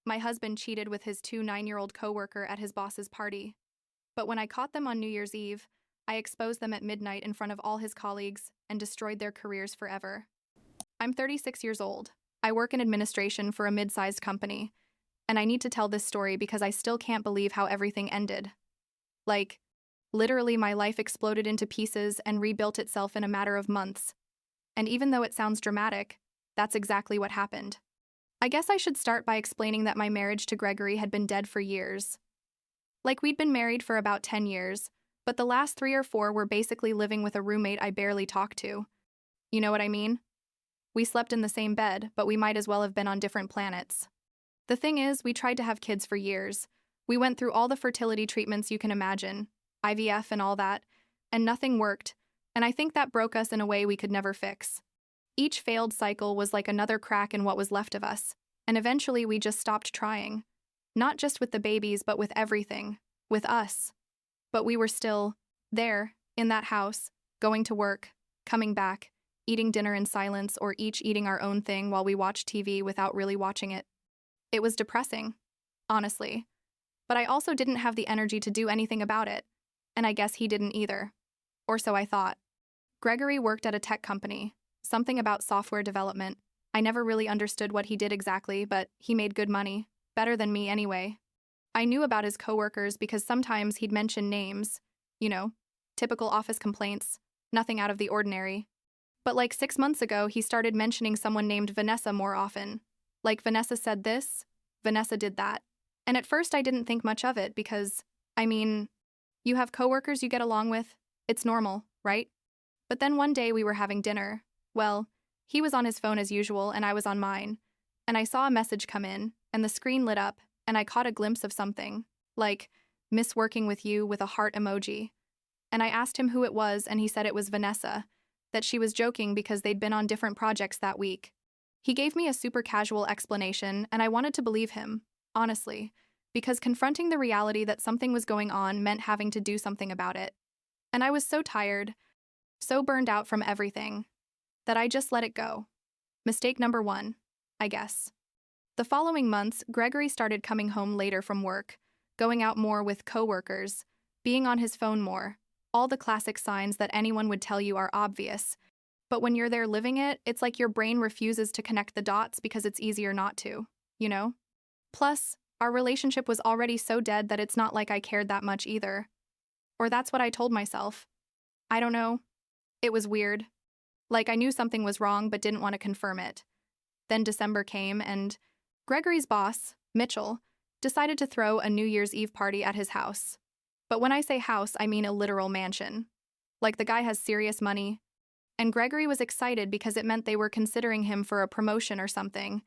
My husband cheated with his 2 9-year-old coworker at his boss's party. But when I caught them on New Year's Eve, I exposed them at midnight in front of all his colleagues and destroyed their careers forever. I'm 36 years old. I work in administration for a mid-sized company, and I need to tell this story because I still can't believe how everything ended. Like, literally my life exploded into pieces and rebuilt itself in a matter of months. And even though it sounds dramatic, that's exactly what happened. I guess I should start by explaining that my marriage to Gregory had been dead for years. Like, we'd been married for about 10 years, but the last 3 or 4 were basically living with a roommate I barely talked to. You know what I mean? We slept in the same bed, but we might as well have been on different planets. The thing is, we tried to have kids for years. We went through all the fertility treatments you can imagine, IVF and all that, and nothing worked, and I think that broke us in a way we could never fix. Each failed cycle was like another crack in what was left of us, and eventually we just stopped trying. Not just with the babies, but with everything. With us. But we were still there, in that house, going to work, coming back, eating dinner in silence or each eating our own thing while we watched TV without really watching it. It was depressing, honestly. But I also didn't have the energy to do anything about it, and I guess he didn't either. Or so I thought. Gregory worked at a tech company, something about software development. I never really understood what he did exactly, but he made good money, better than me anyway. I knew about his coworkers because sometimes he'd mention names, typical office complaints, nothing out of the ordinary. But like 6 months ago, he started mentioning someone named Vanessa more often. Like, Vanessa said this, Vanessa did that. And at first I didn't think much of it because, you have coworkers you get along with, it's normal, right? But then one day we were having dinner. Well, he was on his phone as usual and I was on mine. And I saw a message come in, and the screen lit up, and I caught a glimpse of something, like, "Miss working with you" with a heart emoji. And I asked him who it was, and he said it was Vanessa, that she was joking because they'd been on different projects that week. He gave me a super casual explanation, and I wanted to believe him, honestly, because confronting the reality that something was going on meant having to do something about it. And I was so tired, so burned out from everything, that I just let it go. Mistake number 1, I guess. The following months, Gregory started coming home later from work, going out more with coworkers, being on his phone more, all the classic signs that anyone would tell you are obvious. But when you're there living it, it's like your brain refuses to connect the dots because it's easier not to, you know? Plus, our relationship was already so dead that it's not like I cared that much either. Or that's what I told myself. I don't know. It was weird. Like, I knew something was wrong but didn't want to confirm it. Then December came and Gregory's boss, Mitchell, decided to throw a New Year's Eve party at his house. But when I say house, I mean a literal mansion. Like, the guy has serious money. And Gregory was excited because it meant they were considering him for a promotion or something,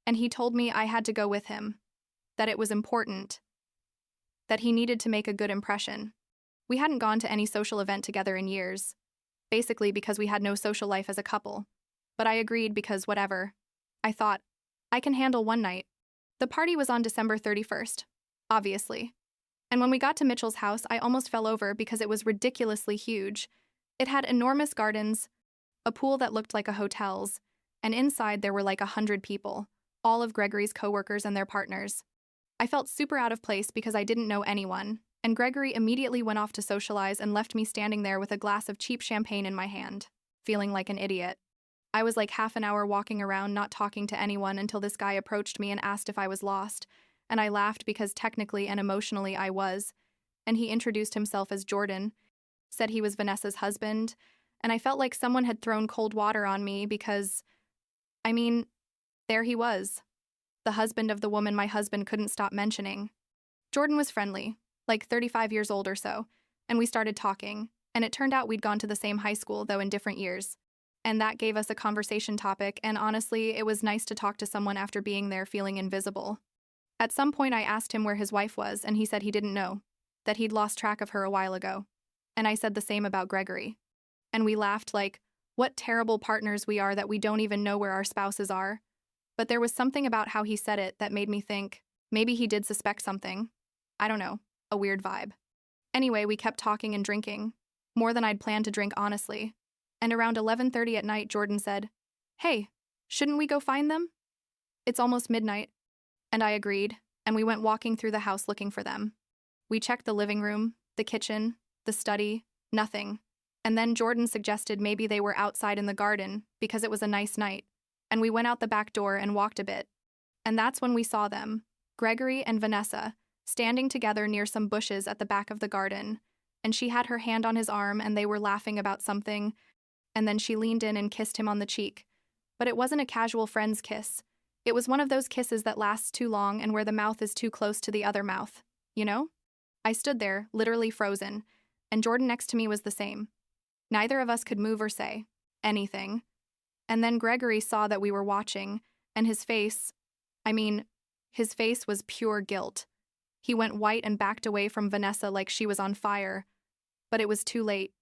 and he told me I had to go with him, that it was important, that he needed to make a good impression. We hadn't gone to any social event together in years, basically because we had no social life as a couple, but I agreed because whatever. I thought, I can handle one night. The party was on December 31st, obviously. And when we got to Mitchell's house, I almost fell over because it was ridiculously huge. It had enormous gardens, a pool that looked like a hotel's, and inside there were like 100 people, all of Gregory's coworkers and their partners. I felt super out of place because I didn't know anyone, and Gregory immediately went off to socialize and left me standing there with a glass of cheap champagne in my hand, feeling like an idiot. I was like half an hour walking around not talking to anyone until this guy approached me and asked if I was lost, and I laughed because technically and emotionally I was, and he introduced himself as Jordan, said he was Vanessa's husband, and I felt like someone had thrown cold water on me because, there he was, the husband of the woman my husband couldn't stop mentioning. Jordan was friendly, like 35 years old or so, and we started talking, and it turned out we'd gone to the same high school, though in different years. And that gave us a conversation topic, and honestly, it was nice to talk to someone after being there feeling invisible. At some point I asked him where his wife was, and he said he didn't know, that he'd lost track of her a while ago. And I said the same about Gregory. And we laughed like, what terrible partners we are that we don't even know where our spouses are. But there was something about how he said it that made me think, maybe he did suspect something. I don't know, a weird vibe. Anyway, we kept talking and drinking, more than I'd planned to drink honestly. And around 11:30 at night, Jordan said, "Hey, shouldn't we go find them? It's almost midnight." And I agreed, and we went walking through the house looking for them. We checked the living room, the kitchen, the study, nothing. And then Jordan suggested maybe they were outside in the garden because it was a nice night, and we went out the back door and walked a bit. And that's when we saw them, Gregory and Vanessa, standing together near some bushes at the back of the garden, and she had her hand on his arm and they were laughing about something, and then she leaned in and kissed him on the cheek. But it wasn't a casual friend's kiss. It was one of those kisses that lasts too long and where the mouth is too close to the other mouth, you know? I stood there, literally frozen, and Jordan next to me was the same. Neither of us could move or say anything. And then Gregory saw that we were watching, and his face was pure guilt. He went white and backed away from Vanessa like she was on fire. But it was too late.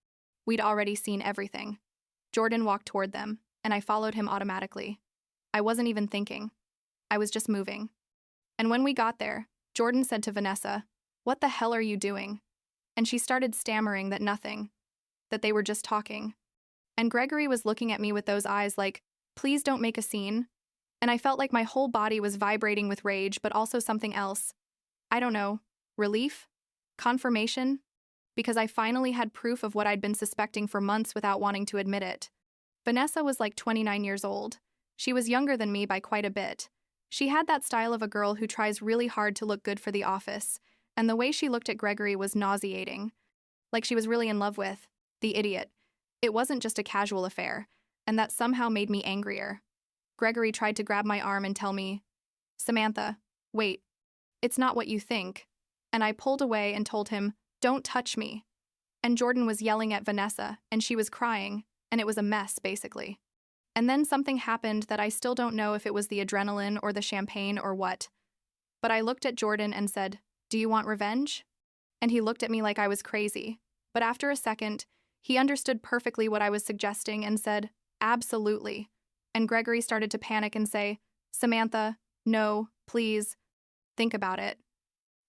We'd already seen everything. Jordan walked toward them, and I followed him automatically. I wasn't even thinking. I was just moving. And when we got there, Jordan said to Vanessa, "What the hell are you doing?" And she started stammering that nothing, that they were just talking. And Gregory was looking at me with those eyes like, "Please don't make a scene." And I felt like my whole body was vibrating with rage, but also something else. I don't know, relief? Confirmation? Because I finally had proof of what I'd been suspecting for months without wanting to admit it. Vanessa was like 29 years old. She was younger than me by quite a bit. She had that style of a girl who tries really hard to look good for the office, and the way she looked at Gregory was nauseating. Like she was really in love with the idiot. It wasn't just a casual affair, and that somehow made me angrier. Gregory tried to grab my arm and tell me, "Samantha, wait, it's not what you think." And I pulled away and told him, "Don't touch me." And Jordan was yelling at Vanessa, and she was crying, and it was a mess, basically. And then something happened that I still don't know if it was the adrenaline or the champagne or what. But I looked at Jordan and said, "Do you want revenge?" And he looked at me like I was crazy. But after a second, he understood perfectly what I was suggesting and said, "Absolutely." And Gregory started to panic and say, "Samantha, no, please, think about it."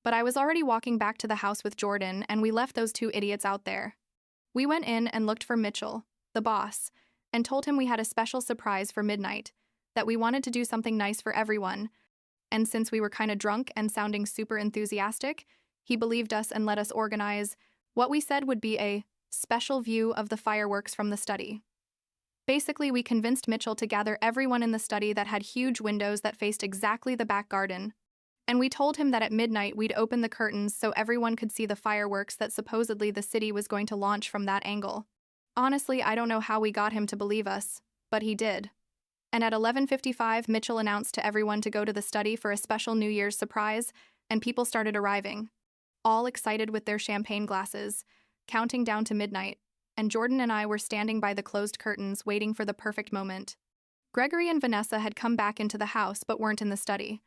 But I was already walking back to the house with Jordan, and we left those two idiots out there. We went in and looked for Mitchell, the boss, and told him we had a special surprise for midnight, that we wanted to do something nice for everyone. And since we were kind of drunk and sounding super enthusiastic, he believed us and let us organize what we said would be a special view of the fireworks from the study. Basically, we convinced Mitchell to gather everyone in the study that had huge windows that faced exactly the back garden. And we told him that at midnight we'd open the curtains so everyone could see the fireworks that supposedly the city was going to launch from that angle. Honestly, I don't know how we got him to believe us, but he did. And at 11:55, Mitchell announced to everyone to go to the study for a special New Year's surprise, and people started arriving, all excited with their champagne glasses, counting down to midnight, and Jordan and I were standing by the closed curtains waiting for the perfect moment. Gregory and Vanessa had come back into the house but weren't in the study.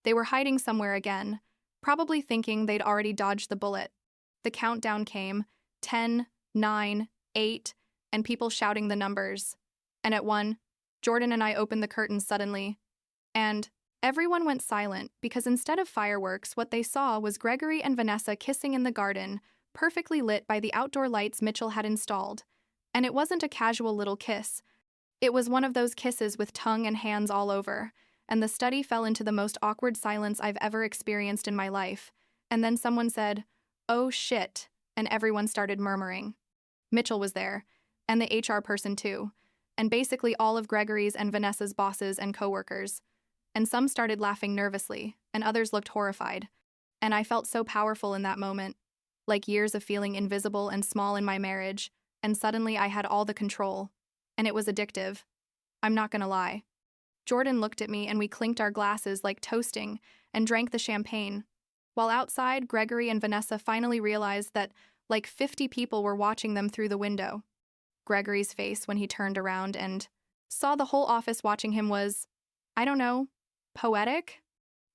They were hiding somewhere again, probably thinking they'd already dodged the bullet. The countdown came, 10, 9, 8, and people shouting the numbers. And at 1, Jordan and I opened the curtains suddenly. And everyone went silent because instead of fireworks, what they saw was Gregory and Vanessa kissing in the garden, perfectly lit by the outdoor lights Mitchell had installed. And it wasn't a casual little kiss. It was one of those kisses with tongue and hands all over, and the study fell into the most awkward silence I've ever experienced in my life. And then someone said, "Oh shit," and everyone started murmuring. Mitchell was there, and the HR person too, and basically all of Gregory's and Vanessa's bosses and coworkers. And some started laughing nervously, and others looked horrified. And I felt so powerful in that moment, like years of feeling invisible and small in my marriage, and suddenly I had all the control. And it was addictive. I'm not gonna lie. Jordan looked at me and we clinked our glasses like toasting and drank the champagne. While outside, Gregory and Vanessa finally realized that like 50 people were watching them through the window. Gregory's face when he turned around and saw the whole office watching him was, I don't know, poetic?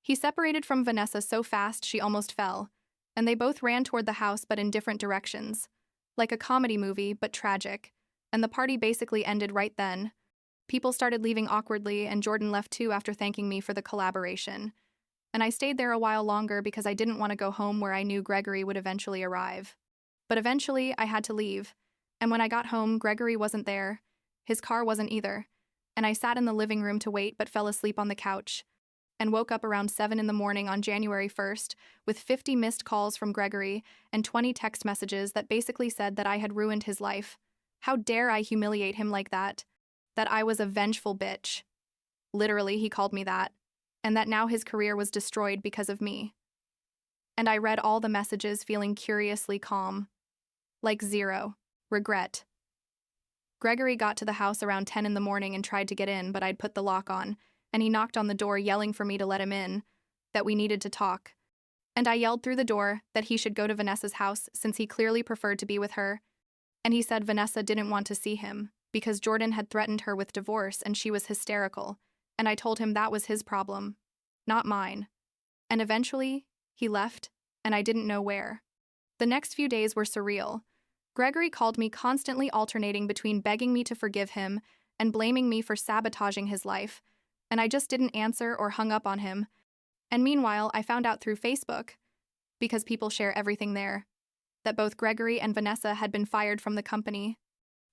He separated from Vanessa so fast she almost fell, and they both ran toward the house but in different directions. Like a comedy movie, but tragic. And the party basically ended right then. People started leaving awkwardly, and Jordan left too after thanking me for the collaboration. And I stayed there a while longer because I didn't want to go home where I knew Gregory would eventually arrive. But eventually, I had to leave. And when I got home, Gregory wasn't there. His car wasn't either. And I sat in the living room to wait but fell asleep on the couch. and woke up around 7 in the morning on January 1st with 50 missed calls from Gregory and 20 text messages that basically said that I had ruined his life. How dare I humiliate him like that? That I was a vengeful bitch. Literally, he called me that. And that now his career was destroyed because of me. And I read all the messages feeling curiously calm. Like zero. Regret. Gregory got to the house around 10 in the morning and tried to get in, but I'd put the lock on, and he knocked on the door yelling for me to let him in, that we needed to talk. And I yelled through the door that he should go to Vanessa's house since he clearly preferred to be with her, and he said Vanessa didn't want to see him because Jordan had threatened her with divorce and she was hysterical, and I told him that was his problem, not mine. And eventually, he left, and I didn't know where. The next few days were surreal. Gregory called me constantly alternating between begging me to forgive him and blaming me for sabotaging his life, and I just didn't answer or hung up on him. And meanwhile, I found out through Facebook, because people share everything there, that both Gregory and Vanessa had been fired from the company.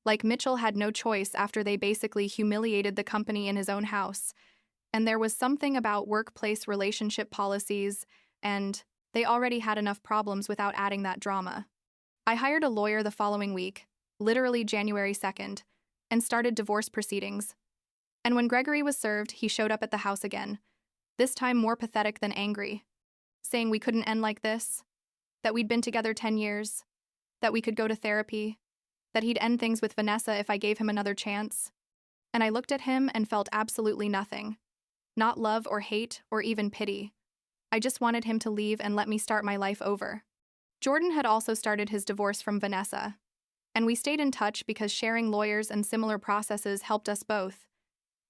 Like Mitchell had no choice after they basically humiliated the company in his own house. And there was something about workplace relationship policies, and they already had enough problems without adding that drama. I hired a lawyer the following week, literally January 2nd, and started divorce proceedings. And when Gregory was served, he showed up at the house again, this time more pathetic than angry, saying we couldn't end like this, that we'd been together 10 years, that we could go to therapy, that he'd end things with Vanessa if I gave him another chance. And I looked at him and felt absolutely nothing. Not love or hate or even pity. I just wanted him to leave and let me start my life over. Jordan had also started his divorce from Vanessa, and we stayed in touch because sharing lawyers and similar processes helped us both.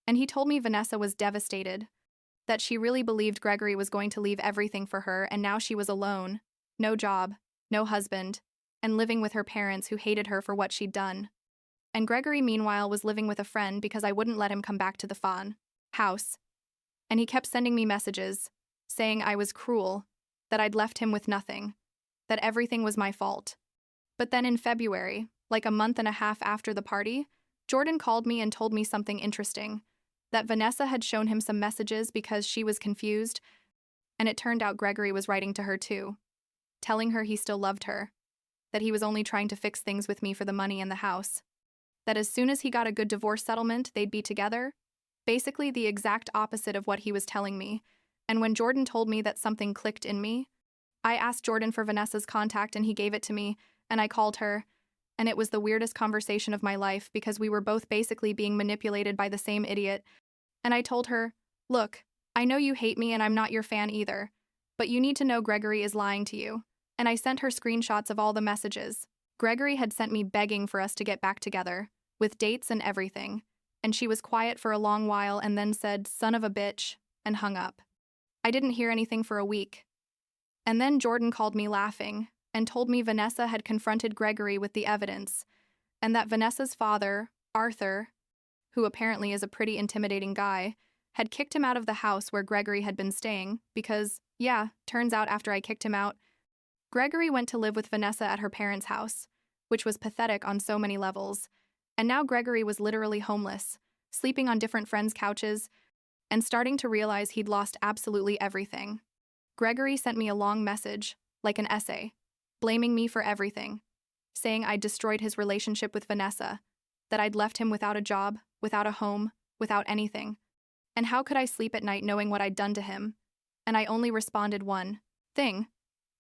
And he told me Vanessa was devastated, that she really believed Gregory was going to leave everything for her, and now she was alone, no job, no husband, and living with her parents who hated her for what she'd done. And Gregory, meanwhile, was living with a friend because I wouldn't let him come back to the Fawn house. And he kept sending me messages, saying I was cruel, that I'd left him with nothing, that everything was my fault. But then in February, like a month and a half after the party, Jordan called me and told me something interesting, that Vanessa had shown him some messages because she was confused, and it turned out Gregory was writing to her too, telling her he still loved her, that he was only trying to fix things with me for the money and the house, that as soon as he got a good divorce settlement, they'd be together, basically the exact opposite of what he was telling me. And when Jordan told me that something clicked in me, I asked Jordan for Vanessa's contact and he gave it to me, and I called her, and it was the weirdest conversation of my life because we were both basically being manipulated by the same idiot. And I told her, look, I know you hate me and I'm not your fan either, but you need to know Gregory is lying to you. And I sent her screenshots of all the messages. Gregory had sent me begging for us to get back together, with dates and everything, and she was quiet for a long while and then said, son of a bitch, and hung up. I didn't hear anything for a week. And then Jordan called me laughing and told me Vanessa had confronted Gregory with the evidence, and that Vanessa's father, Arthur, who apparently is a pretty intimidating guy, had kicked him out of the house where Gregory had been staying because, yeah, turns out after I kicked him out, Gregory went to live with Vanessa at her parents' house, which was pathetic on so many levels, and now Gregory was literally homeless, sleeping on different friends' couches, and starting to realize he'd lost absolutely everything. Gregory sent me a long message, like an essay, blaming me for everything, saying I'd destroyed his relationship with Vanessa, that I'd left him without a job, without a home, without anything. And how could I sleep at night knowing what I'd done to him? And I only responded one thing.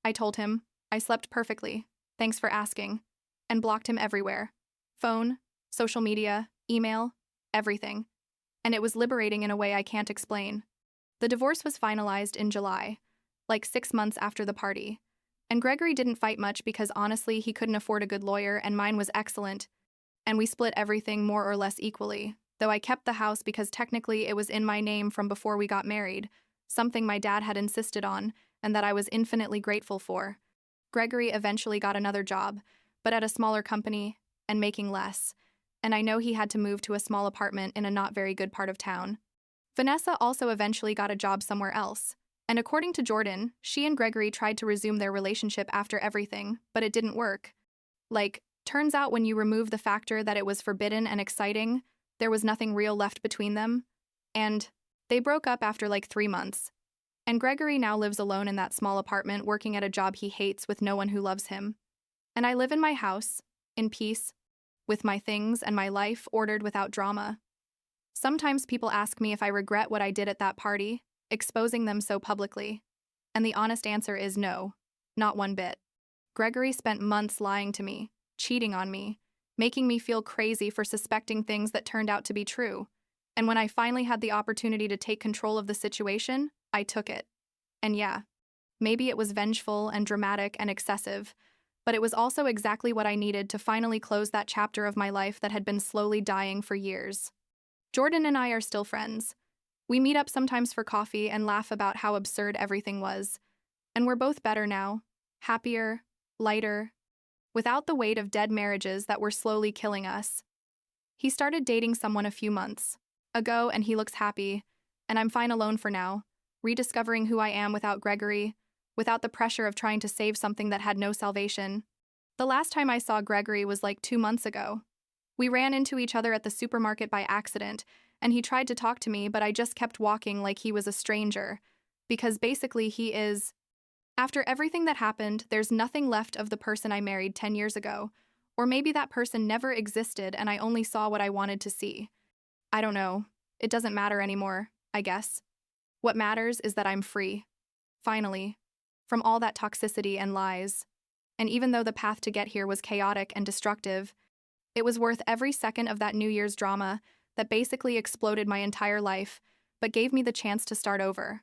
I told him, I slept perfectly, thanks for asking, and blocked him everywhere. Phone, social media, email, everything. And it was liberating in a way I can't explain. The divorce was finalized in July, like 6 months after the party. And Gregory didn't fight much because honestly he couldn't afford a good lawyer and mine was excellent, and we split everything more or less equally, though I kept the house because technically it was in my name from before we got married, something my dad had insisted on and that I was infinitely grateful for. Gregory eventually got another job, but at a smaller company and making less, and I know he had to move to a small apartment in a not very good part of town. Vanessa also eventually got a job somewhere else, and according to Jordan, she and Gregory tried to resume their relationship after everything, but it didn't work. Turns out when you remove the factor that it was forbidden and exciting, there was nothing real left between them, and They broke up after like 3 months, and Gregory now lives alone in that small apartment working at a job he hates with no one who loves him. And I live in my house, in peace, with my things and my life ordered without drama. Sometimes people ask me if I regret what I did at that party, exposing them so publicly. And the honest answer is no, not one bit. Gregory spent months lying to me, cheating on me, making me feel crazy for suspecting things that turned out to be true. And when I finally had the opportunity to take control of the situation, I took it. And yeah, maybe it was vengeful and dramatic and excessive, but it was also exactly what I needed to finally close that chapter of my life that had been slowly dying for years. Jordan and I are still friends. We meet up sometimes for coffee and laugh about how absurd everything was. And we're both better now, happier, lighter, without the weight of dead marriages that were slowly killing us. He started dating someone a few months ago and he looks happy, and I'm fine alone for now, rediscovering who I am without Gregory, without the pressure of trying to save something that had no salvation. The last time I saw Gregory was like 2 months ago. We ran into each other at the supermarket by accident, and he tried to talk to me, but I just kept walking like he was a stranger, because basically he is. After everything that happened, there's nothing left of the person I married 10 years ago, or maybe that person never existed and I only saw what I wanted to see. I don't know. It doesn't matter anymore, I guess. What matters is that I'm free. Finally. From all that toxicity and lies. And even though the path to get here was chaotic and destructive, it was worth every second of that New Year's drama that basically exploded my entire life, but gave me the chance to start over.